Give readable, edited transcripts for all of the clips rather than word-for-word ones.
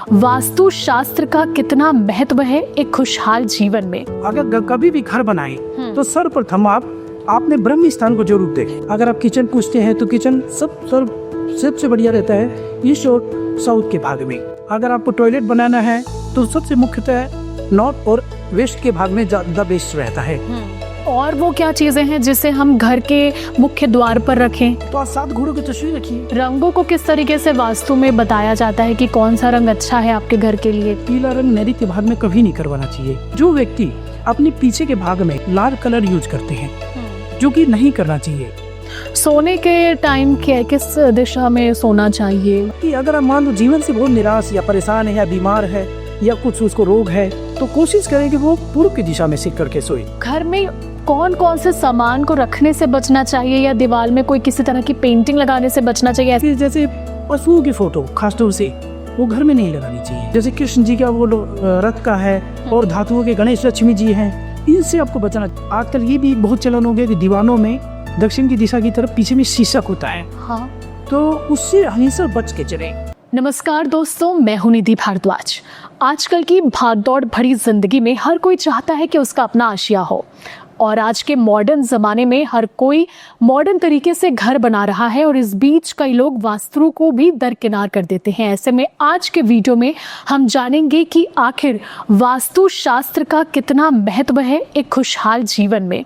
वास्तु शास्त्र का कितना महत्व है एक खुशहाल जीवन में। अगर कभी भी घर बनाए तो सर्वप्रथम आपने ब्रह्म स्थान को जरूर देखें। अगर आप किचन पूछते हैं तो किचन सबसे बढ़िया रहता है ईस्ट और साउथ के भाग में। अगर आपको टॉयलेट बनाना है तो सबसे मुख्यतः नॉर्थ और वेस्ट के भाग में ज़्यादा बेस्ट रहता है। और वो क्या चीजें हैं जिसे हम घर के मुख्य द्वार पर रखें? तो आप 7 घोड़ों की तस्वीर रखिए। रंगों को किस तरीके से वास्तु में बताया जाता है कि कौन सा रंग अच्छा है आपके घर के लिए? पीला रंग नैऋत्य के भाग में कभी नहीं करवाना चाहिए। जो व्यक्ति अपने पीछे के भाग में लाल कलर यूज करते हैं, जो कि नहीं करना चाहिए। सोने के टाइम किस दिशा में सोना चाहिए? कि अगर आप मान लो जीवन से बहुत निराश या परेशान है या बीमार है या कुछ उसको रोग है तो कोशिश करें कि वो पूर्व की दिशा में सिक करके सोए। घर में कौन कौन से सामान को रखने से बचना चाहिए या दीवार में कोई किसी तरह की पेंटिंग लगाने से बचना चाहिए? फिर जैसे पशुओं की फोटो खासतौर से वो घर में नहीं लगानी चाहिए। जैसे कृष्ण जी का वो रथ का है और धातुओं के गणेश लक्ष्मी जी हैं, इनसे आपको बचना। आजकल ये भी बहुत चलन हो गया कि दीवानों में दक्षिण की दिशा की तरफ पीछे में शीशक होता है। हाँ, तो उससे हमेशा बच के चले। नमस्कार दोस्तों, मैं हूं निधि भारद्वाज। आजकल की भागदौड़ भरी जिंदगी में हर कोई चाहता है कि उसका अपना आशिया हो, और आज के मॉडर्न ज़माने में हर कोई मॉडर्न तरीके से घर बना रहा है और इस बीच कई लोग वास्तु को भी दरकिनार कर देते हैं। ऐसे में आज के वीडियो में हम जानेंगे कि आखिर वास्तु शास्त्र का कितना महत्व है एक खुशहाल जीवन में।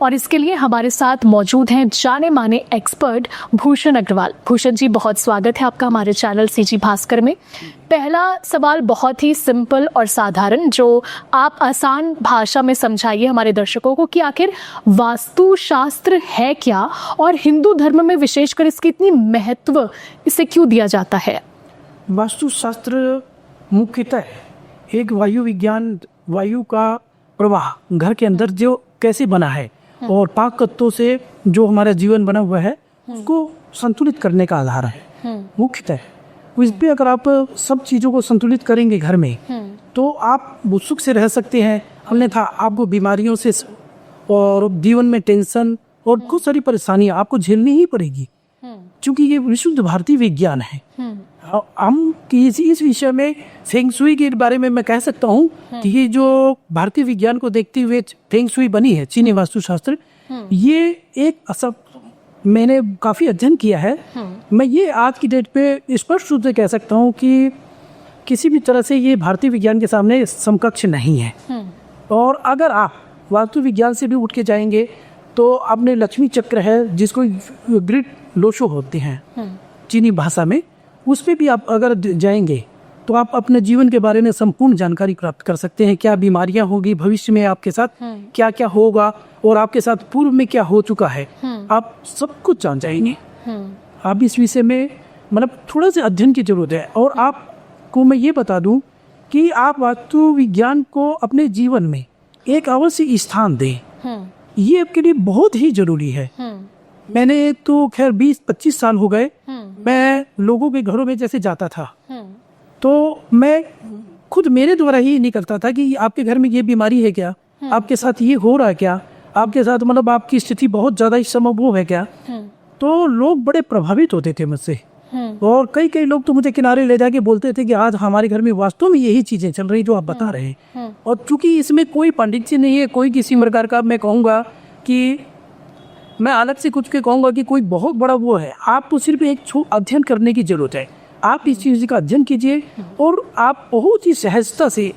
और इसके लिए हमारे साथ मौजूद हैं जाने माने एक्सपर्ट भूषण अग्रवाल। भूषण जी, बहुत स्वागत है आपका हमारे चैनल सीजी भास्कर में। पहला सवाल बहुत ही सिंपल और साधारण, जो आप आसान भाषा में समझाइए हमारे दर्शकों को कि आखिर वास्तु शास्त्र है क्या और हिंदू धर्म में विशेषकर इसकी इतनी महत्व इसे क्यों दिया जाता है? वास्तु शास्त्र मुख्यतः एक वायु विज्ञान, वायु का प्रवाह घर के अंदर जो कैसे बना है और पाक तत्वों से जो हमारा जीवन बना हुआ है उसको संतुलित करने का आधार है मुख्यतः। इस पे अगर आप सब चीज़ों को संतुलित करेंगे घर में तो आप सुख से रह सकते हैं, अन्यथा आपको बीमारियों से और जीवन में टेंशन और बहुत सारी परेशानियां आपको झेलनी ही पड़ेगी, क्योंकि ये विशुद्ध भारतीय विज्ञान है। हम इस विषय में फेंग शुई के बारे में मैं कह सकता हूँ कि ये जो भारतीय विज्ञान को देखते हुए फेंग शुई बनी है, चीनी वास्तुशास्त्र, ये एक मैंने काफ़ी अध्ययन किया है। मैं ये आज की डेट पे स्पष्ट रूप से कह सकता हूँ कि किसी भी तरह से ये भारतीय विज्ञान के सामने समकक्ष नहीं है। और अगर आप वास्तु विज्ञान से भी उठ के जाएंगे तो अपने लक्ष्मी चक्र है, जिसको ग्रिड लोशो होते हैं चीनी भाषा में, उस पर भी आप अगर जाएंगे तो आप अपने जीवन के बारे में संपूर्ण जानकारी प्राप्त कर सकते हैं। क्या बीमारियां होगी भविष्य में, आपके साथ क्या क्या होगा और आपके साथ पूर्व में क्या हो चुका है, आप सब कुछ जान जाएंगे। आप इस विषय में मतलब थोड़ा सा अध्ययन की जरूरत है। और आपको मैं ये बता दूं कि आप वास्तु विज्ञान को अपने जीवन में एक अवश्य स्थान दें, ये आपके लिए बहुत ही जरूरी है। मैंने तो खैर 20-25 साल हो गए मैं लोगों के घरों में जैसे जाता था, तो मैं खुद मेरे द्वारा ही नहीं करता था कि आपके घर में ये बीमारी है क्या, आपके साथ ये हो रहा है क्या, आपके साथ मतलब आपकी स्थिति बहुत ज़्यादा इस समय वो है क्या। तो लोग बड़े प्रभावित होते थे मुझसे, और कई लोग तो मुझे किनारे ले जाके बोलते थे कि आज हमारे घर में वास्तव में यही चीज़ें चल रही जो आप बता रहे हैं। और चूंकि इसमें कोई पांडित्य नहीं है, कोई किसी प्रकार का मैं कहूँगा कि मैं अलग से कुछ के कहूँगा कि कोई बहुत बड़ा वो है, आपको सिर्फ एक अध्ययन करने की जरूरत है। आप इस चीज़ का अध्ययन कीजिए और आप बहुत ही सहजता से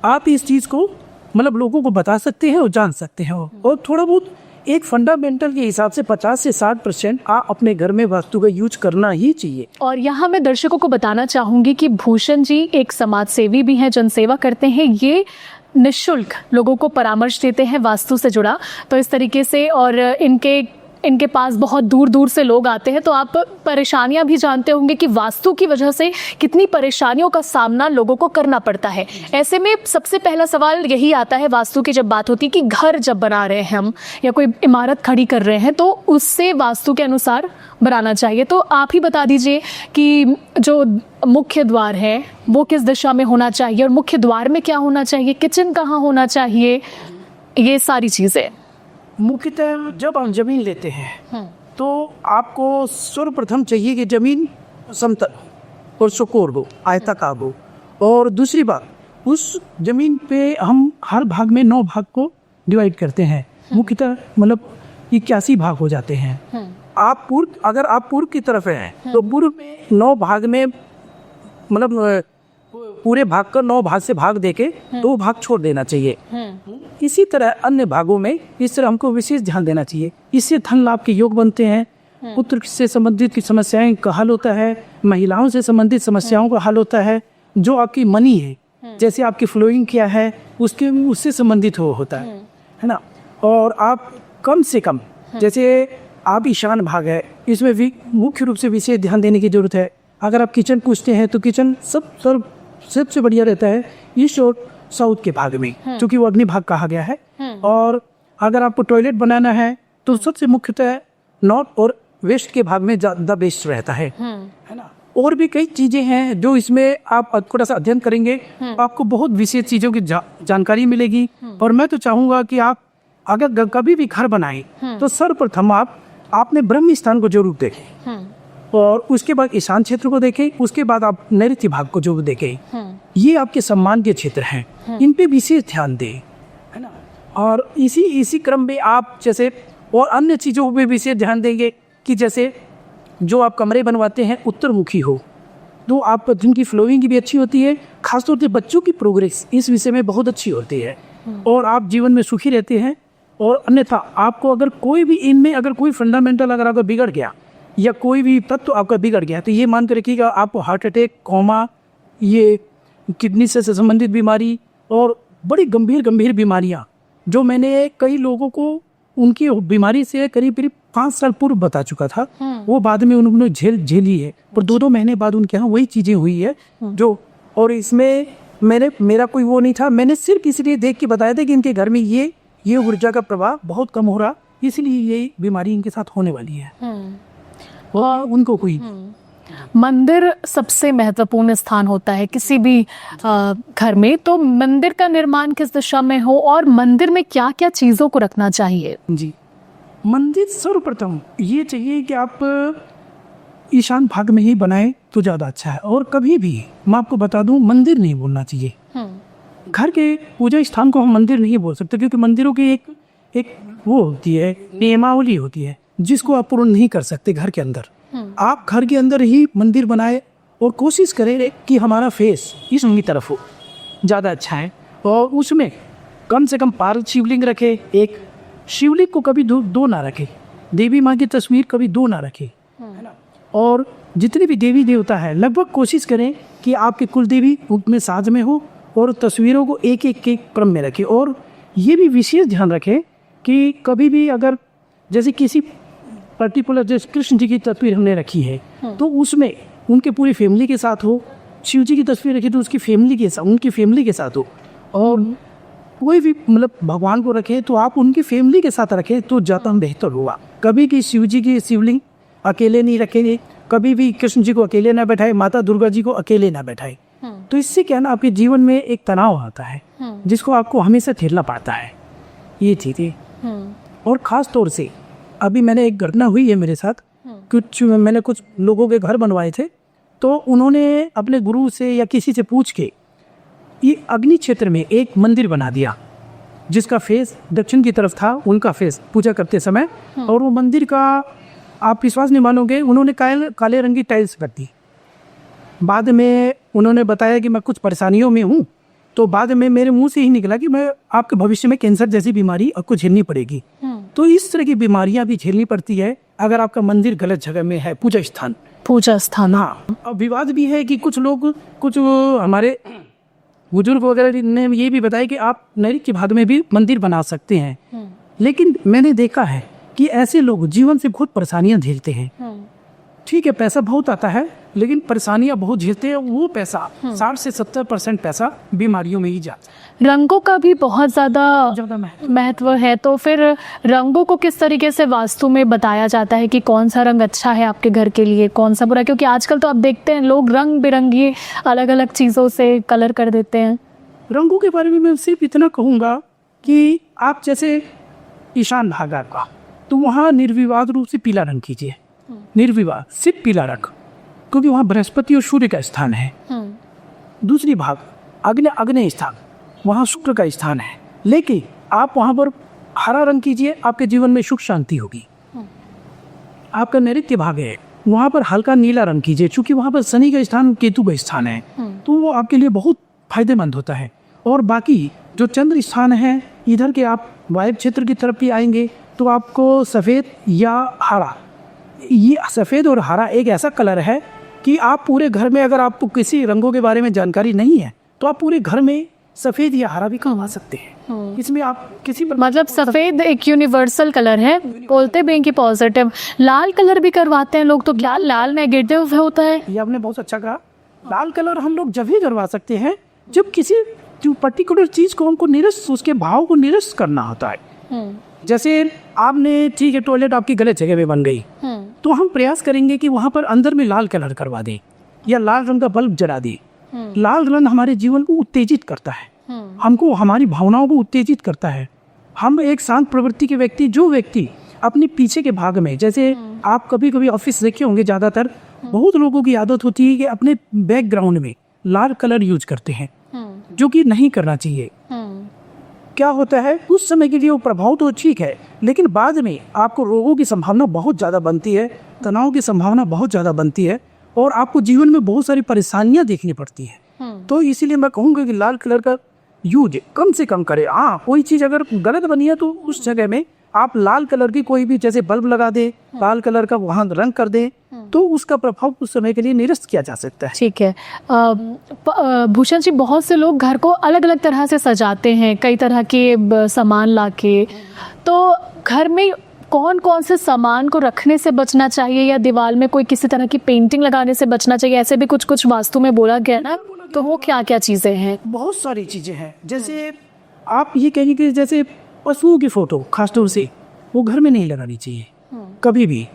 आप इस चीज़ को मतलब लोगों को बता सकते हैं और जान सकते हैं। और थोड़ा बहुत एक फंडामेंटल के हिसाब से 50 से 60% आप अपने घर में वास्तु का यूज करना ही चाहिए। और यहाँ मैं दर्शकों को बताना चाहूँगी कि भूषण जी एक समाज सेवी भी हैं, जनसेवा करते हैं। ये निःशुल्क लोगों को परामर्श देते हैं वास्तु से जुड़ा। तो इस तरीके से, और इनके पास बहुत दूर दूर से लोग आते हैं, तो आप परेशानियां भी जानते होंगे कि वास्तु की वजह से कितनी परेशानियों का सामना लोगों को करना पड़ता है। ऐसे में सबसे पहला सवाल यही आता है वास्तु की जब बात होती है कि घर जब बना रहे हैं हम या कोई इमारत खड़ी कर रहे हैं तो उससे वास्तु के अनुसार बनाना चाहिए। तो आप ही बता दीजिए कि जो मुख्य द्वार है वो किस दिशा में होना चाहिए और मुख्य द्वार में क्या होना चाहिए, किचन कहाँ होना चाहिए, ये सारी चीज़ें। मुख्यतः जब हम जमीन लेते हैं तो आपको सर्वप्रथम चाहिए कि जमीन समतल और चौकोर हो, आयताकार हो, और दूसरी बात, उस जमीन पे हम हर भाग में 9 भाग को डिवाइड करते हैं। मुख्यतः मतलब 81 भाग हो जाते हैं। आप अगर आप पूर्व की तरफ हैं तो पूर्व में 9 भाग में मतलब पूरे भाग का 9 भाग से भाग देके 2 भाग छोड़ देना चाहिए। इसी तरह अन्य भागों में इस तरह हमको विशेष ध्यान देना चाहिए। इससे धन लाभ के योग बनते हैं। पुत्र से संबंधित की समस्याएं का हल होता है, महिलाओं से संबंधित समस्याओं का हल होता है। जो आपकी मनी है, जैसे आपकी फ्लोइंग क्या है उससे संबंधित होता है ना। और आप कम से कम, जैसे आप ईशान भाग है, इसमें भी मुख्य रूप से विशेष ध्यान देने की जरूरत है। अगर आप किचन पूछते हैं तो किचन सबसे बढ़िया रहता है ईस्ट और साउथ के भाग में, क्योंकि वो अग्नि भाग कहा गया है। और अगर आपको टॉयलेट बनाना है तो सबसे मुख्यतः नॉर्थ और वेस्ट के भाग में ज़्यादा बेस्ट रहता है ना। और भी कई चीज़ें हैं जो इसमें आप थोड़ा सा अध्ययन करेंगे तो आपको बहुत विशेष चीज़ों की जानकारी मिलेगी। और मैं तो चाहूँगा कि आप अगर कभी भी घर बनाएं तो सर्वप्रथम आपने ब्रह्म स्थान को जरूर देखें, और उसके बाद ईशान क्षेत्र को देखें, उसके बाद आप नैऋत्य भाग को जरूर देखें। ये आपके सम्मान के क्षेत्र हैं, इन पे विशेष ध्यान दें, है ना। और इसी क्रम में आप जैसे और अन्य चीज़ों पे विशेष ध्यान देंगे कि जैसे जो आप कमरे बनवाते हैं उत्तरमुखी हो तो आप जिनकी फ्लोइंग भी अच्छी होती है। खासतौर से बच्चों की प्रोग्रेस इस विषय में बहुत अच्छी होती है और आप जीवन में सुखी रहते हैं। और अन्यथा आपको अगर कोई भी इनमें अगर कोई फंडामेंटल अगर आपका बिगड़ गया या कोई भी तत्व आपका बिगड़ गया तो ये मान कर रखिएगा आपको हार्ट अटैक, कोमा, ये किडनी से संबंधित बीमारी और बड़ी गंभीर बीमारियां जो मैंने कई लोगों को उनकी बीमारी से करीब 5 साल पूर्व बता चुका था, वो बाद में उन्होंने झेली है। पर 2 महीने बाद उनके यहाँ वही चीज़ें हुई है जो, और इसमें मेरा कोई वो नहीं था, मैंने सिर्फ इसलिए देख के बताया था कि इनके घर में ये ऊर्जा का प्रभाव बहुत कम हो रहा, इसलिए ये बीमारी इनके साथ होने वाली है। और उनको कोई मंदिर सबसे महत्वपूर्ण स्थान होता है किसी भी घर में, तो मंदिर का निर्माण किस दिशा में हो और मंदिर में क्या क्या चीज़ों को रखना चाहिए? जी, मंदिर सर्वप्रथम ये चाहिए कि आप ईशान भाग में ही बनाए तो ज़्यादा अच्छा है। और कभी भी मैं आपको बता दूं, मंदिर नहीं बोलना चाहिए। घर के पूजा स्थान को हम मंदिर नहीं बोल सकते, क्योंकि मंदिरों की एक वो होती है, नियमावली होती है जिसको आप पूर्ण नहीं कर सकते घर के अंदर। आप घर के अंदर ही मंदिर बनाए और कोशिश करें कि हमारा फेस ईस्ट की तरफ हो, ज़्यादा अच्छा है। और उसमें कम से कम पार्वती शिवलिंग रखे, एक शिवलिंग को कभी दो ना रखे, देवी माँ की तस्वीर कभी 2 ना रखे, है ना। और जितने भी देवी देवता है लगभग कोशिश करें कि आपके कुल देवी उनमें साज में हो और तस्वीरों को एक क्रम में रखें। और ये भी विशेष ध्यान रखें कि कभी भी अगर जैसे किसी पर्टिकुलर जैसे कृष्ण जी की तस्वीर हमने रखी है तो उसमें उनके पूरी फैमिली के साथ हो, शिव जी की तस्वीर रखी तो उसकी फैमिली के साथ, उनकी फैमिली के साथ हो। और कोई भी मतलब भगवान को रखें तो आप उनकी फैमिली के साथ रखें तो ज़्यादा बेहतर होगा। कभी भी शिव जी की शिवलिंग अकेले नहीं रखेंगे, कभी भी कृष्ण जी को अकेले ना बैठाए, माता दुर्गा जी को अकेले ना बैठाए। तो इससे क्या ना आपके जीवन में एक तनाव आता है जिसको आपको हमेशा झेलना पड़ता है, ये चीज़ें। और ख़ास तौर से अभी मैंने एक घटना हुई है मेरे साथ, मैंने कुछ लोगों के घर बनवाए थे तो उन्होंने अपने गुरु से या किसी से पूछ के ये अग्नि क्षेत्र में एक मंदिर बना दिया जिसका फेस दक्षिण की तरफ था, उनका फेस पूजा करते समय। और वो मंदिर का आप विश्वास नहीं मानोगे, उन्होंने काले रंग की टाइल्स कर दी। बाद में उन्होंने बताया कि मैं कुछ परेशानियों में हूँ, तो बाद में मेरे मुंह से ही निकला कि मैं आपके भविष्य में कैंसर जैसी बीमारी आपको झेलनी पड़ेगी। तो इस तरह की बीमारियां भी झेलनी पड़ती है अगर आपका मंदिर गलत जगह में है, पूजा स्थान। हाँ, अब विवाद भी है कि कुछ हमारे बुजुर्ग वगैरह ने ये भी बताया कि आप नैऋत्य भाग में भी मंदिर बना सकते हैं। लेकिन मैंने देखा है कि ऐसे लोग जीवन से बहुत परेशानियां झेलते हैं। ठीक है, पैसा बहुत आता है लेकिन परेशानियां बहुत झेलते हैं। वो पैसा 60 से 70% पैसा बीमारियों में ही जाता है। रंगों का भी बहुत ज़्यादा महत्व है, तो फिर रंगों को किस तरीके से वास्तु में बताया जाता है कि कौन सा रंग अच्छा है आपके घर के लिए, कौन सा बुरा? क्योंकि आजकल तो आप देखते हैं लोग रंग बिरंगी अलग अलग चीज़ों से कलर कर देते हैं। रंगों के बारे में मैं सिर्फ इतना कहूँगा कि आप जैसे ईशान भाग आपका, तो वहाँ निर्विवाद रूप से पीला रंग कीजिए, निर्विवाद सिर्फ पीला रंग, क्योंकि वहाँ बृहस्पति और सूर्य का स्थान है। दूसरी भाग अग्नि स्थान, वहाँ शुक्र का स्थान है, लेकिन आप वहाँ पर हरा रंग कीजिए, आपके जीवन में सुख शांति होगी। आपका नैऋत्य भाग है, वहाँ पर हल्का नीला रंग कीजिए, चूंकि वहाँ पर शनि का स्थान, केतु का स्थान है, तो वो आपके लिए बहुत फायदेमंद होता है। और बाकी जो चंद्र स्थान है, इधर के आप वायु क्षेत्र की तरफ भी आएंगे तो आपको सफ़ेद या हरा, ये सफ़ेद और हरा एक ऐसा कलर है कि आप पूरे घर में, अगर आपको किसी रंगों के बारे में जानकारी नहीं है तो आप पूरे घर में सफ़ेद या हरा भी करवा सकते हैं। इसमें आप किसी मतलब सफ़ेद एक यूनिवर्सल कलर है, बोलते भी हैं कि पॉजिटिव। लाल कलर भी करवाते हैं लोग, तो क्या लाल नेगेटिव होता है? ये आपने बहुत अच्छा कहा। लाल कलर हम लोग जब ही करवा सकते हैं जब किसी जो पर्टिकुलर चीज़ को हमको निरस्त, उसके भाव को निरस्त करना होता है। जैसे आपने, ठीक है, टॉयलेट आपकी गलत जगह में बन गई, तो हम प्रयास करेंगे कि वहाँ पर अंदर में लाल कलर करवा दें या लाल रंग का बल्ब जला दें। लाल रंग हमारे जीवन को उत्तेजित करता है, हमको, हमारी भावनाओं को उत्तेजित करता है। हम एक शांत प्रवृत्ति के व्यक्ति, जो व्यक्ति अपने पीछे के भाग में, जैसे आप कभी कभी ऑफिस देखे होंगे, ज़्यादातर बहुत लोगों की आदत होती है कि अपने बैकग्राउंड में लाल कलर यूज करते हैं, जो कि नहीं करना चाहिए। क्या होता है, उस समय के लिए वो प्रभाव तो ठीक है, लेकिन बाद में आपको रोगों की संभावना बहुत ज़्यादा बनती है, तनाव की संभावना बहुत ज़्यादा बनती है, और आपको जीवन में बहुत सारी परेशानियां देखनी पड़ती हैं। तो इसीलिए मैं कहूँगा कि लाल कलर का यूज कम से कम करें। हाँ, कोई चीज़ अगर गलत बनी है तो उस जगह में आप लाल कलर की कोई भी, जैसे बल्ब लगा दें, लाल कलर का वहाँ रंग कर दें, तो उसका प्रभाव उस समय के लिए निरस्त किया जा सकता है। ठीक है। भूषण जी, बहुत से लोग घर को अलग अलग तरह से सजाते हैं, कई तरह के सामान लाके, तो घर में कौन कौन से सामान को रखने से बचना चाहिए, या दीवार में कोई किसी तरह की पेंटिंग लगाने से बचना चाहिए? ऐसे भी कुछ कुछ वास्तु में बोला गया ना, तो वो क्या क्या चीज़ें हैं? बहुत सारी चीज़ें हैं। जैसे आप ये कहेंगे कि जैसे पशुओं की फ़ोटो खासतौर से वो घर में नहीं लगानी चाहिए कभी भी।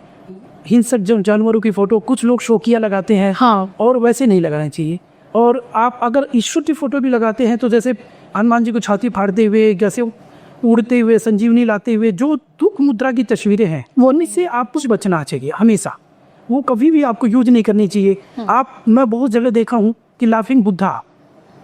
हिंसक जानवरों की फ़ोटो कुछ लोग शौकिया लगाते हैं, हाँ, और वैसे नहीं लगाना चाहिए। और आप अगर ईश्वर की फ़ोटो भी लगाते हैं तो जैसे हनुमान जी को छाती फाड़ते हुए, जैसे उड़ते हुए, संजीवनी लाते हुए, जो दुख मुद्रा की तस्वीरें हैं, वो इनसे आप कुछ बचना चाहिए हमेशा। वो कभी भी आपको यूज नहीं करनी चाहिए। मैं बहुत जगह देखा हूँ कि लाफिंग बुद्धा,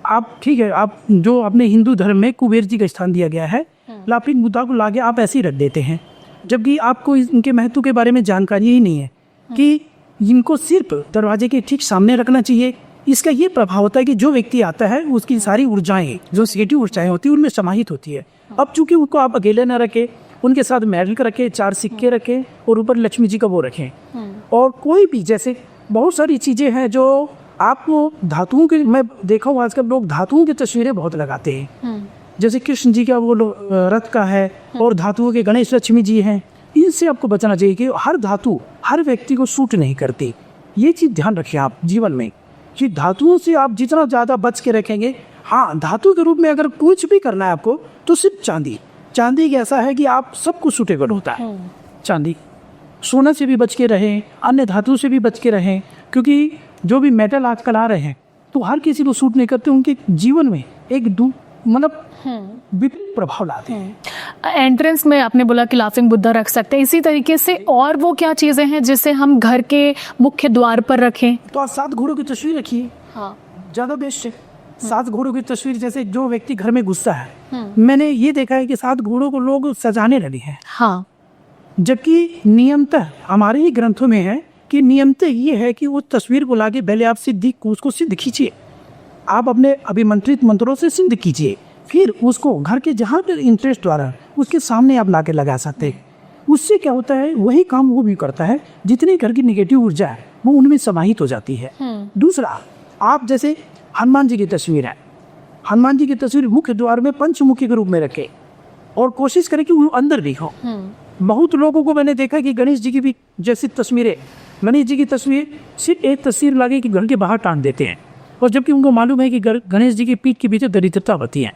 आप, ठीक है, आप जो अपने हिंदू धर्म में कुबेर जी का स्थान दिया गया है, लाफिंग बुद्धा को लाके आप ऐसे ही रख देते हैं, जबकि आपको इनके महत्व के बारे में जानकारी ही नहीं है कि इनको सिर्फ दरवाजे के ठीक सामने रखना चाहिए। इसका ये प्रभाव होता है कि जो व्यक्ति आता है उसकी सारी ऊर्जाएं, जो नेगेटिव ऊर्जाएं होती है, उनमें समाहित होती है। अब चूंकि उनको आप अकेले ना रखें, उनके साथ मेडल रखें, 4 सिक्के रखें, और ऊपर लक्ष्मी जी का वो रखें। और कोई भी, जैसे बहुत सारी चीज़ें हैं जो आपको धातुओं के, मैं देखा हूँ आजकल लोग धातुओं की तस्वीरें बहुत लगाते हैं, जैसे कृष्ण जी का वो रथ का है, और धातुओं के गणेश लक्ष्मी जी हैं। इनसे आपको बचना चाहिए कि हर धातु हर व्यक्ति को सूट नहीं करती। ये चीज़ ध्यान रखिए आप जीवन में कि धातुओं से आप जितना ज़्यादा बच के रखेंगे। हाँ, धातु के रूप में अगर कुछ भी करना है आपको, तो सिर्फ चांदी ऐसा है कि आप सब कुछ सूटेबल होता है। चांदी, सोना से भी बच के रहें, अन्य धातु से भी बच के रहें, क्योंकि जो भी मेटल आजकल आ रहे हैं तो हर किसी को सूट नहीं करते, उनके जीवन में एक मतलब विपरीत प्रभाव लाते हैं। एंट्रेंस में आपने बोला कि लाफिंग बुद्धा रख सकते हैं, इसी तरीके से और वो क्या चीज़ें हैं जिसे हम घर के मुख्य द्वार पर रखें? तो आप 7 घोड़ों की तस्वीर रखिए, हाँ, ज़्यादा बेस्ट है। 7 घोड़ों की तस्वीर, जैसे जो व्यक्ति घर में गुस्सा है, मैंने ये देखा है कि 7 घोड़ों को लोग सजाने लगे हैं। हाँ, जबकि नियमतः हमारे ही ग्रंथों में है कि नियमतः ये है कि उस तस्वीर को लाके पहले आप उसको सिद्ध कीजिए, आप अपने अभिमंत्रित मंत्रों से सिद्ध कीजिए, फिर उसको घर के जहाँ पर इंटरेस्ट द्वारा उसके सामने आप लाके लगा सकते हैं। उससे क्या होता है, वही काम वो भी करता है, जितनी घर की नेगेटिव ऊर्जा है वो उनमें समाहित हो जाती है। दूसरा, आप जैसे हनुमान जी की तस्वीर है, हनुमान जी की तस्वीर मुख्य द्वार में पंचमुखी के रूप में रखें, और कोशिश करें कि वो अंदर भी हो। बहुत लोगों को मैंने देखा कि गणेश जी की भी जैसी तस्वीरें, गणेश जी की तस्वीर सिर्फ एक तस्वीर लाके कि घर के बाहर टांग देते हैं, और जबकि उनको मालूम है कि गणेश जी की पीठ के पीछे दरिद्रता होती है,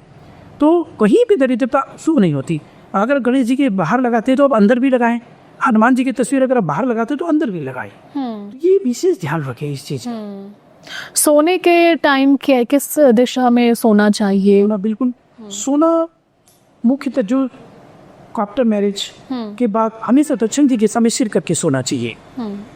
तो कहीं भी दरिद्रता शुभ नहीं होती। अगर गणेश जी के बाहर लगाते हैं तो आप अंदर भी लगाएं, हनुमान जी की तस्वीर अगर आप बाहर लगाते हैं तो अंदर भी लगाएं। ये विशेष ध्यान रखें इस चीज़ का। सोने के टाइम किस दिशा में सोना चाहिए? सोना, बिल्कुल सोना मुख्यतः जो आफ्टर मैरिज के बाद हमेशा दक्षिण दिशा में सिर करके सोना चाहिए।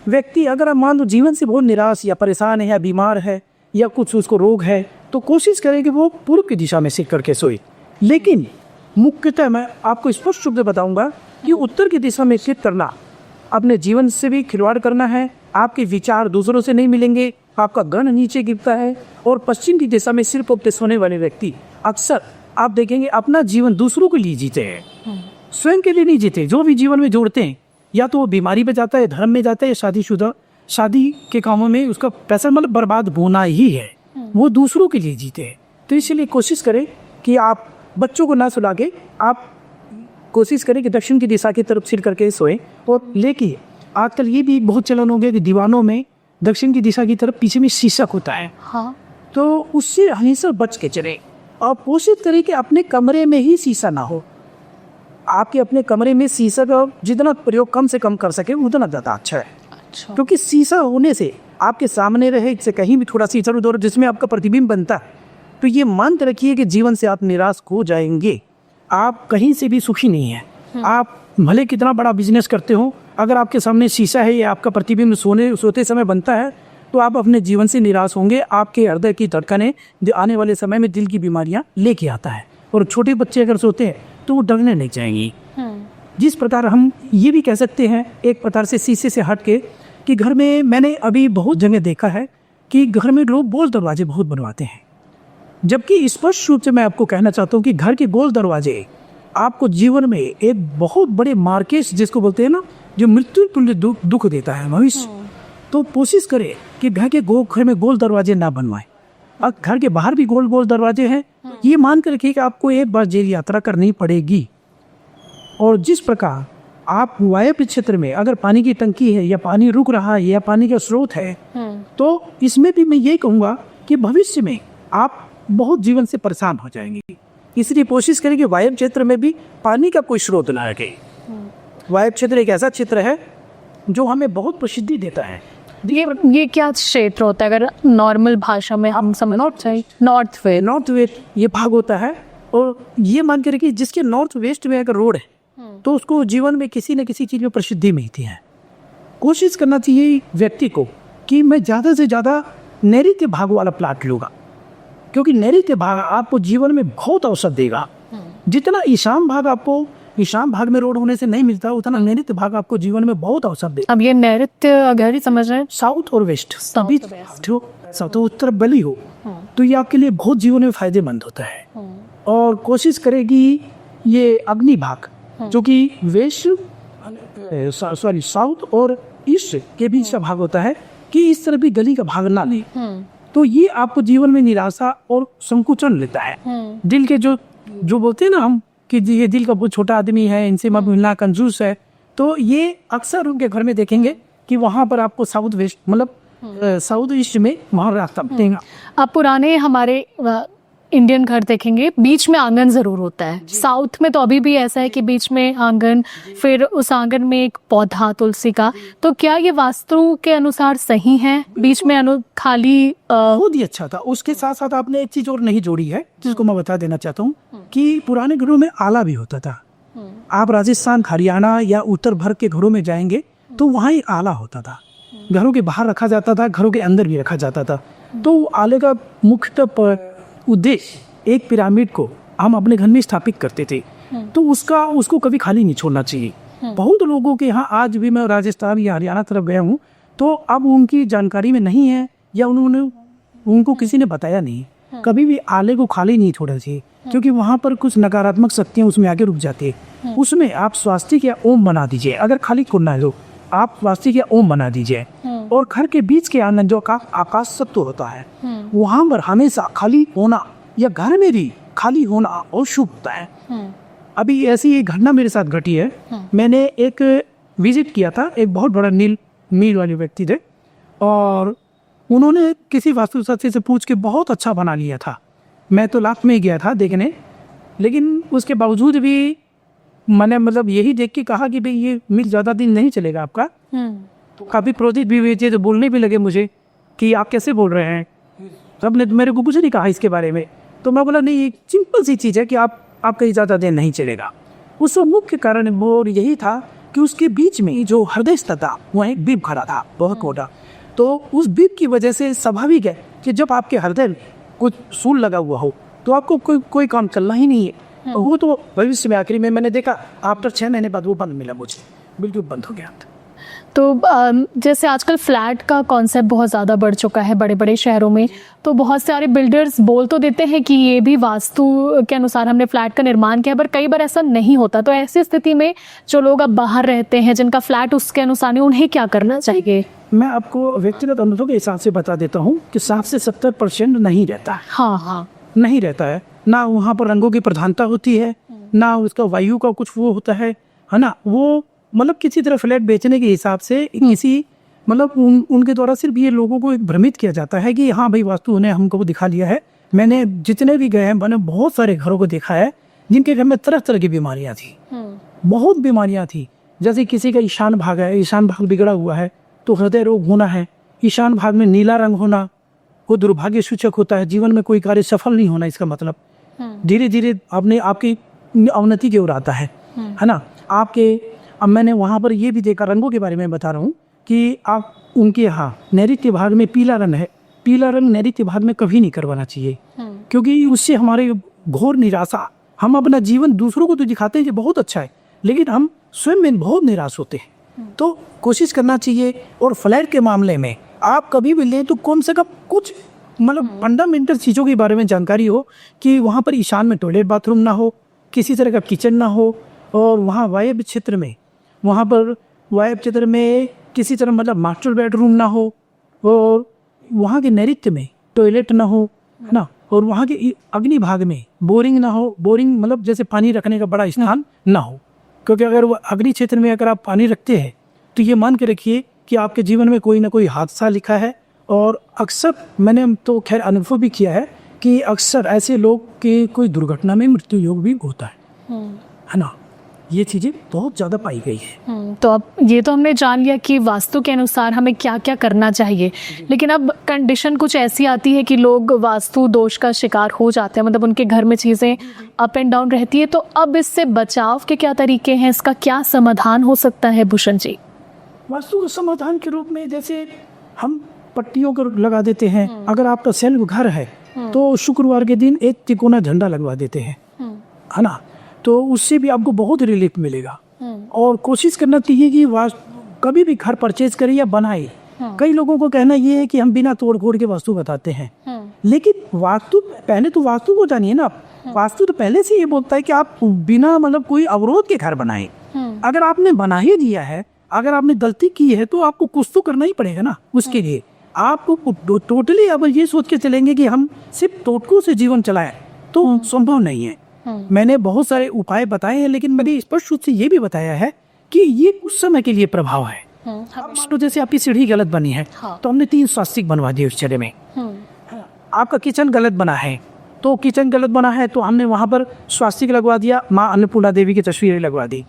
व्यक्ति अगर आप मान लो जीवन से बहुत निराश या परेशान है या बीमार है या कुछ उसको रोग है तो कोशिश करें कि वो पूर्व की दिशा में सिर करके सोए। लेकिन मुख्यतः मैं आपको स्पष्ट रूप से बताऊंगा कि उत्तर की दिशा में सिर करना अपने जीवन से भी खिलवाड़ करना है, आपके विचार दूसरों से नहीं मिलेंगे, आपका गण नीचे गिरता है। और पश्चिम की दिशा में सिर पोपते सोने वाले व्यक्ति अक्सर आप देखेंगे अपना जीवन दूसरों के लिए जीते हैं, स्वयं के लिए नहीं जीते। जो भी जीवन में जोड़ते हैं या तो वो बीमारी पे जाता है, धर्म में जाता है, या शादी के कामों में उसका पैसा मतलब बर्बाद होना ही है, वो दूसरों के लिए जीते हैं। तो इसलिए कोशिश करें कि आप बच्चों को ना सुला के आप कोशिश करें कि दक्षिण की दिशा की तरफ सिर करके सोएं। और लेकिन आजकल ये भी बहुत चलन हो गया कि दीवानों में दक्षिण की दिशा की तरफ पीछे में शीशक होता है, हाँ, तो उससे हमेशा बच के चले और कोशिश करें कि अपने कमरे में ही शीशा ना हो। आपके अपने कमरे में शीशा का जितना प्रयोग कम से कम कर सके उतना ज़्यादा अच्छा है। अच्छा, क्योंकि शीशा होने से आपके सामने रहे से कहीं भी थोड़ा सा इधर उधर जिसमें आपका प्रतिबिंब बनता है, तो ये मान के रखिए कि जीवन से आप निराश हो जाएंगे। आप कहीं से भी सुखी नहीं है। आप भले कितना बड़ा बिजनेस करते हो, अगर आपके सामने शीशा है या आपका प्रतिबिंब सोते समय बनता है तो आप अपने जीवन से निराश होंगे। आपके हृदय की धड़कनें आने वाले समय में दिल की बीमारियां लेके आता है। और छोटे बच्चे अगर सोते हैं तो वो डरने नहीं जाएंगी। जिस प्रकार हम ये भी कह सकते हैं एक प्रकार से शीशे से हट के कि घर में मैंने अभी बहुत जगह देखा है कि घर में लोग गोल दरवाजे बहुत बनवाते हैं, जबकि स्पष्ट रूप से मैं आपको कहना चाहता हूँ कि घर के गोल दरवाजे आपको जीवन में एक बहुत बड़े मार्केश जिसको बोलते हैं ना, जो मृत्यु तुल्य दुख देता है भविष्य। तो कोशिश करें कि घर में गोल दरवाजे ना बनवाएं। और घर के बाहर भी गोल दरवाजे हैं, ये मान कर रखिए कि आपको एक बार जेल यात्रा करनी पड़ेगी। और जिस प्रकार आप वायव्य क्षेत्र में अगर पानी की टंकी है या पानी रुक रहा है या पानी का स्रोत है, तो इसमें भी मैं ये कहूँगा कि भविष्य में आप बहुत जीवन से परेशान हो जाएंगे। इसलिए कोशिश करें कि वायव्य क्षेत्र में भी पानी का कोई स्रोत ना रखे। वायव्य क्षेत्र एक ऐसा क्षेत्र है जो हमें बहुत प्रसिद्धि देता है। ये क्या क्षेत्र होता है अगर नॉर्मल भाषा में हम समझ? नॉर्थ वेस्ट ये भाग होता है। और ये मान के रखिए जिसके नॉर्थ वेस्ट में अगर रोड है तो उसको जीवन में किसी न किसी चीज़ में प्रसिद्धि मिलती है। कोशिश करना चाहिए व्यक्ति को कि मैं ज़्यादा से ज़्यादा नैऋत्य भाग वाला प्लाट लूँगा, क्योंकि नैऋत्य भाग आपको जीवन में बहुत अवसर देगा। जितना ईशान भाग में रोड होने से नहीं मिलता, उतना नैऋत्य भाग आपको जीवन में बहुत अवसर देगा। अब ये नैऋत्य अगर ही समझ रहे हैं, साउथ और वेस्ट सभी साउथ उत्तर बली हो तो ये आपके लिए बहुत जीवन में फायदेमंद होता है। और कोशिश करेगी ये अग्नि भाग जो कि साउथ और ईस्ट के बीच का भाग होता है कि इस तरह भी गली का भाग ना ले, तो ये आपको जीवन में निराशा और संकुचन लेता है। दिल के जो बोलते हैं ना हम कि ये दिल का बहुत छोटा आदमी है, इनसे मत मिलना, कंजूस है, तो ये अक्सर उनके घर में देखेंगे कि वहाँ पर आपको साउथ वेस्ट मतलब साउथ ईस्ट में वहाँ रास्ता मिलेगा। आप पुराने हमारे इंडियन घर देखेंगे, बीच में आंगन जरूर होता है। साउथ में तो अभी भी ऐसा है कि बीच में आंगन, फिर उस आंगन में एक पौधा तुलसी का। तो क्या ये वास्तु के अनुसार सही है? बीच में खाली बहुत ही अच्छा था। उसके साथ साथ आपने एक चीज और नहीं जोड़ी है जिसको मैं बता देना चाहता हूँ कि पुराने घरों में आला भी होता था। आप राजस्थान, हरियाणा या उत्तर भारत के घरों में जाएंगे तो वहाँ ही आला होता था। घरों के बाहर रखा जाता था, घरों के अंदर भी रखा जाता था। तो आले का मुख्य उद्देश्य एक पिरामिड को हम अपने घर में स्थापित करते थे, तो उसको कभी खाली नहीं छोड़ना चाहिए। बहुत लोगों के यहाँ आज भी, मैं राजस्थान या हरियाणा तरफ गया हूँ तो अब उनकी जानकारी में नहीं है या उनको किसी ने बताया नहीं। कभी भी आले को खाली नहीं छोड़ना चाहिए, क्योंकि वहाँ पर कुछ नकारात्मक शक्तियाँ उसमें आगे रुक जाती है। उसमें आप स्वास्तिक या ओम बना दीजिए। अगर खाली खोलना है तो आप स्वास्तिक या ओम बना दीजिए। और घर के बीच के आंगन जो आकाश तत्व होता है वहाँ पर हमेशा खाली होना या घर में भी खाली होना अशुभ होता है। अभी ऐसी एक घटना मेरे साथ घटी है। मैंने एक विजिट किया था, एक बहुत बड़ा नील वाले व्यक्ति थे और उन्होंने किसी वास्तुशास्त्री से पूछ के बहुत अच्छा बना लिया था। मैं तो लाख में ही गया था देखने, लेकिन उसके बावजूद भी मैंने मतलब यही देख के कहा कि भाई ये मिल ज़्यादा दिन नहीं चलेगा आपका। तो काफ़ी क्रोधित भी हुए थे, तो बोलने भी लगे मुझे कि आप कैसे बोल रहे हैं। सब ने मेरे को कुछ नहीं कहा इसके बारे में। तो मैं बोला नहीं, एक सिंपल सी चीज़ है कि आप कहीं ज़्यादा दिन नहीं चलेगा। उसका मुख्य कारण वो यही था कि उसके बीच में जो हृदय था वहाँ एक बीप खड़ा था बहुत मोटा। तो उस बीप की वजह से स्वाभाविक है कि जब आपके हृदय में कुछ सूल लगा हुआ हो तो आपको कोई काम चलना ही नहीं है। वो तो भविष्य में आखिरी में मैंने देखा आफ्टर 6 महीने बाद वो बंद मिला, मुझे बिल्कुल बंद हो गया था। तो जैसे आजकल फ्लैट का कॉन्सेप्ट बहुत ज़्यादा बढ़ चुका है बड़े बड़े शहरों में, तो बहुत सारे बिल्डर्स बोल तो देते हैं कि ये भी वास्तु के अनुसार हमने फ्लैट का निर्माण किया, पर कई बार ऐसा नहीं होता। तो ऐसी स्थिति में जो लोग अब बाहर रहते हैं, जिनका फ्लैट उसके अनुसार नहीं, उन्हें क्या करना चाहिए? मैं आपको व्यक्तिगत अनुभव के हिसाब से बता देता हूँ कि 60 से 70% नहीं रहता है। हाँ, नहीं रहता है ना, वहाँ पर रंगों की प्रधानता होती है ना, उसका वायु का कुछ वो होता है ना। वो मतलब किसी तरह फ्लैट बेचने के हिसाब से किसी मतलब उनके द्वारा सिर्फ ये लोगों को एक भ्रमित किया जाता है कि हाँ भाई वास्तु ने हमको दिखा लिया है। मैंने जितने भी गए हैं, मैंने बहुत सारे घरों को देखा है जिनके घर में तरह तरह की बीमारियाँ थी, बहुत बीमारियाँ थी। जैसे किसी का ईशान भाग है, ईशान भाग बिगड़ा हुआ है तो हृदय रोग होना है। ईशान भाग में नीला रंग होना वो दुर्भाग्य सूचक होता है, जीवन में कोई कार्य सफल नहीं होना। इसका मतलब धीरे धीरे आपकी अवनति की ओर आता है ना आपके। अब मैंने वहाँ पर ये भी देखा, रंगों के बारे में बता रहा हूँ कि आप उनके यहाँ नैऋत्य भाग में पीला रंग है, पीला रंग नैऋत्य भाग में कभी नहीं करवाना चाहिए, क्योंकि उससे हमारे घोर निराशा, हम अपना जीवन दूसरों को तो दिखाते हैं कि बहुत अच्छा है, लेकिन हम स्वयं में बहुत निराश होते हैं। तो कोशिश करना चाहिए। और फ्लैट के मामले में आप कभी भी लें तो कम से कम कुछ मतलब फंडामेंटल चीज़ों के बारे में जानकारी हो कि वहाँ पर ईशान में टॉयलेट बाथरूम ना हो, किसी तरह का किचन ना हो, और वहाँ वायव्य क्षेत्र में, वहाँ पर वायव्य क्षेत्र में किसी तरह मतलब मास्टर बेडरूम ना हो, और वहाँ के नैऋत्य में टॉयलेट ना हो, है ना, और वहाँ के अग्नि भाग में बोरिंग ना हो। बोरिंग मतलब जैसे पानी रखने का बड़ा स्थान ना हो, क्योंकि अगर वो अग्नि क्षेत्र में अगर आप पानी रखते हैं तो ये मान के रखिए कि आपके जीवन में कोई ना कोई हादसा लिखा है। और अक्सर मैंने तो खैर अनुभव भी किया है कि अक्सर ऐसे लोग के कोई दुर्घटना में मृत्यु योग भी होता है ना। ये चीज़ें बहुत ज़्यादा पाई गई है। तो अब ये तो हमने जान लिया कि वास्तु के अनुसार हमें क्या क्या करना चाहिए, लेकिन अब कंडीशन कुछ ऐसी आती है कि लोग वास्तु दोष का शिकार हो जाते हैं, मतलब उनके घर में चीज़ें अप एंड डाउन रहती है। तो अब इससे बचाव के क्या तरीके हैं, इसका क्या समाधान हो सकता है भूषण जी? वास्तु समाधान के रूप में जैसे हम पट्टियों को लगा देते हैं। अगर आपका सेल्फ घर है तो शुक्रवार के दिन एक तिकोना झंडा लगवा देते हैं, है ना, तो उससे भी आपको बहुत रिलीफ मिलेगा। और कोशिश करना चाहिए कि कभी भी घर परचेज करें या बनाए। कई लोगों को कहना ये है कि हम बिना तोड़ फोड़ के वास्तु बताते हैं, लेकिन वास्तु पहले तो वास्तु को जानिए ना। वास्तु तो पहले से ये बोलता है कि आप बिना मतलब कोई अवरोध के घर बनाए। अगर आपने बना ही दिया है, अगर आपने गलती की है तो आपको कुछ तो करना ही पड़ेगा ना। उसके लिए आपको टोटली अगर ये सोच के चलेंगे कि हम सिर्फ टोटकों से जीवन चलाएं तो संभव नहीं है। मैंने बहुत सारे उपाय बताए हैं, लेकिन मैंने स्पष्ट रूप से ये भी बताया है कि ये कुछ समय के लिए प्रभाव है। अब जैसे आपकी सीढ़ी गलत बनी है तो हमने 3 स्वास्तिक बनवा दिए उस जगह में। आपका किचन गलत बना है तो किचन गलत बना है तो हमने वहाँ पर स्वास्तिक लगवा दिया, माँ अन्नपूर्णा देवी की तस्वीरें लगवा दी।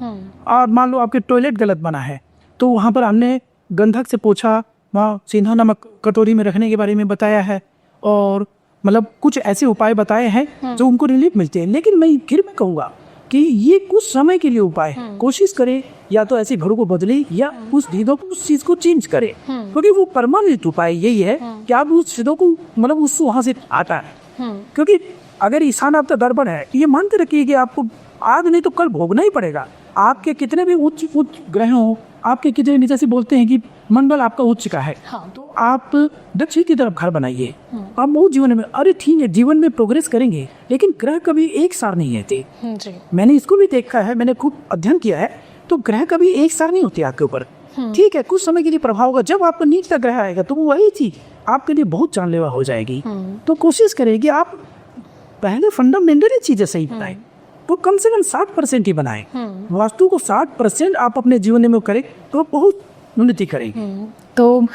और मान लो आपके टॉयलेट गलत बना है तो वहाँ पर हमने गंधक से पोछा, वहाँ सिंधा नमक कटोरी में रखने के बारे में बताया है, और मतलब कुछ ऐसे उपाय बताए हैं जो उनको रिलीफ मिलते हैं। लेकिन मैं फिर भी कहूँगा कि ये कुछ समय के लिए उपाय है। कोशिश करें या तो ऐसे घरों को बदले या उस चीज़ को चेंज करें, क्योंकि वो परमानेंट उपाय यही है कि आप उस चीज़ों को मतलब उस वहाँ से आता है। क्योंकि अगर ईशान आपका गड़बड़ है, ये मानते रखिए कि आपको आज नहीं तो कल भोगना ही पड़ेगा। आपके कितने भी उच्च ग्रह हो, आपके कितने नीचे से बोलते हैं कि मंडल आपका उच्च का है, तो आप दक्षिण की तरफ घर बनाइए। आप बहुत जीवन में, अरे ठीक है जीवन में प्रोग्रेस करेंगे, लेकिन ग्रह कभी एक सार नहीं रहते। मैंने इसको भी देखा है, मैंने खूब अध्ययन किया है, तो ग्रह कभी एक सार नहीं होते आपके ऊपर। ठीक है, कुछ समय के लिए प्रभाव होगा, जब आपका नीच का ग्रह आएगा तो वही चीज आपके लिए बहुत जानलेवा हो जाएगी। तो कोशिश करें कि आप पहले फंडामेंटली चीजें सही बनाएं, वो कम से कम 60% ही बनाएं। वास्तु को 60% आप अपने जीवन में करें तो बहुत उन्नति करेंगे। तो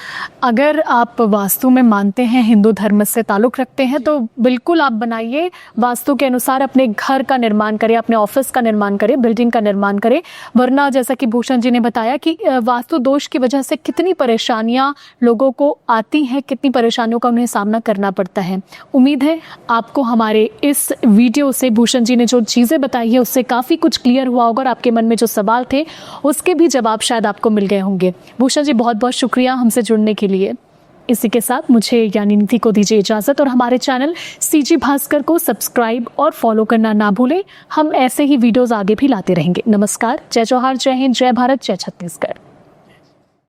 अगर आप वास्तु में मानते हैं, हिंदू धर्म से ताल्लुक़ रखते हैं, तो बिल्कुल आप बनाइए, वास्तु के अनुसार अपने घर का निर्माण करें, अपने ऑफिस का निर्माण करें, बिल्डिंग का निर्माण करें। वरना जैसा कि भूषण जी ने बताया कि वास्तु दोष की वजह से कितनी परेशानियां लोगों को आती हैं, कितनी परेशानियों का उन्हें सामना करना पड़ता है। उम्मीद है आपको हमारे इस वीडियो से भूषण जी ने जो चीज़ें बताई है उससे काफ़ी कुछ क्लियर हुआ होगा, और आपके मन में जो सवाल थे उसके भी जवाब शायद आपको मिल गए होंगे। भूषण जी बहुत बहुत शुक्रिया हमसे जुड़ने के लिए। इसी के साथ मुझे यानी निधि को दीजिए इजाजत और हमारे चैनल सीजी भास्कर को सब्सक्राइब और फॉलो करना ना भूलें। हम ऐसे ही वीडियोस आगे भी लाते रहेंगे। नमस्कार, जय जौहर, जय हिंद, जय भारत, जय छत्तीसगढ़।